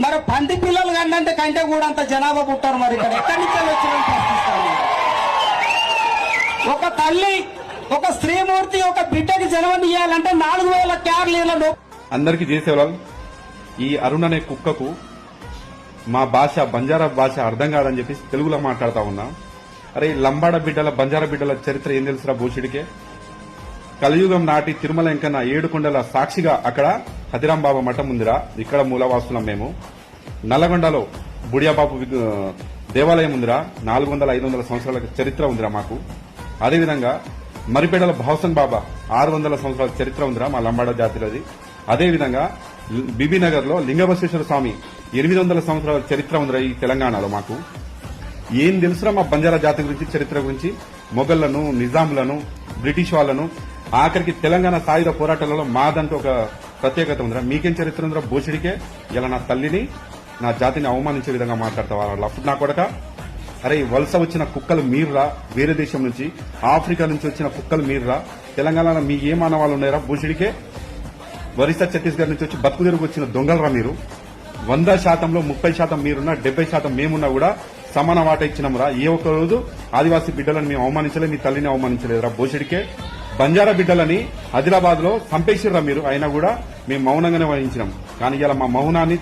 మరి పంది పిల్లలు కంటే కంటే కూడా అంత జనాభా పుట్టారు. మరి ఇక్కడ ఎక్కడి నుంచి వచ్చిన ప్రశ్నిస్తాను. ఒక తల్లి ఒక స్త్రీమూర్తి ఒక బిడ్డకి జన్మనియాలంటే 4000 క్యాలరీలు. అందరికీ చేసేవాళ్ళు ఈ అరుణ్ అనే కుక్కకు మా భాష బంజారా భాష అర్థం కాదని చెప్పి తెలుగులో మాట్లాడుతా ఉన్నా. అరే లంబాడ బిడ్డల బంజారా బిడ్డల చరిత్ర ఏం తెలుసురా భూషుడికే? కలియుగం నాటి తిరుమల ఎంకన్న 7 కొండల సాక్షిగా అక్కడ హదిరాం బాబా మఠం ఉందిరా. ఇక్కడ మూలవాసులం మేము. నల్లగొండలో బుడియాబాబు దేవాలయం ఉందిరా. 400-500 సంవత్సరాల చరిత్ర ఉందిరా మాకు. అదేవిధంగా మరిపేడల భౌసన్ బాబా 600 సంవత్సరాల చరిత్ర ఉందిరా మా లంబాడ జాతిలోది. అదేవిధంగా బీబీనగర్ లో లింగబసేశ్వర స్వామి 800 సంవత్సరాల చరిత్ర ఉందిరా ఈ తెలంగాణలో మాకు. ఏం తెలుసురా మా బంజారా జాతి గురించి చరిత్ర గురించి? మొఘళ్లను, నిజాంలను, బ్రిటిష్ వాళ్లను, ఆఖరికి తెలంగాణ సాయుధ పోరాటాలలో మాదంటూ ఒక ప్రత్యేకత ఉందిరా. మీకేం చరిత్ర ఉందిరా భూషుడికే? ఇలా నా తల్లిని నా జాతిని అవమానించే విధంగా మాట్లాడతావా అప్పుడు నా కొడక? అరే వలస వచ్చిన కుక్కలు మీరురా, వేరే దేశం నుంచి ఆఫ్రికా నుంచి వచ్చిన కుక్కలు మీరురా. తెలంగాణలో మీ ఏ మానవాళ్ళు ఉన్నారా భూషుడికే? ఒరిస్సా ఛత్తీస్గఢ్ నుంచి వచ్చి బతుకు తెరుగు వచ్చిన దొంగలరా మీరు. 100%లో 30% మీరున్నా 70% మేమున్నా కూడా సమాన వాట ఇచ్చినాంరా. ఏ ఒక్క రోజు ఆదివాసీ బిడ్డలను మేము అవమానించలేదు, మీ తల్లిని అవమానించలేదురా భూషుడికే. బంజారా బిడ్డలని ఆదిలాబాద్ లో చంపేసిర్రా మీరు. అయినా కూడా మేము మౌనంగానే వహించినాం. కానీ ఇలా మా మౌనాన్ని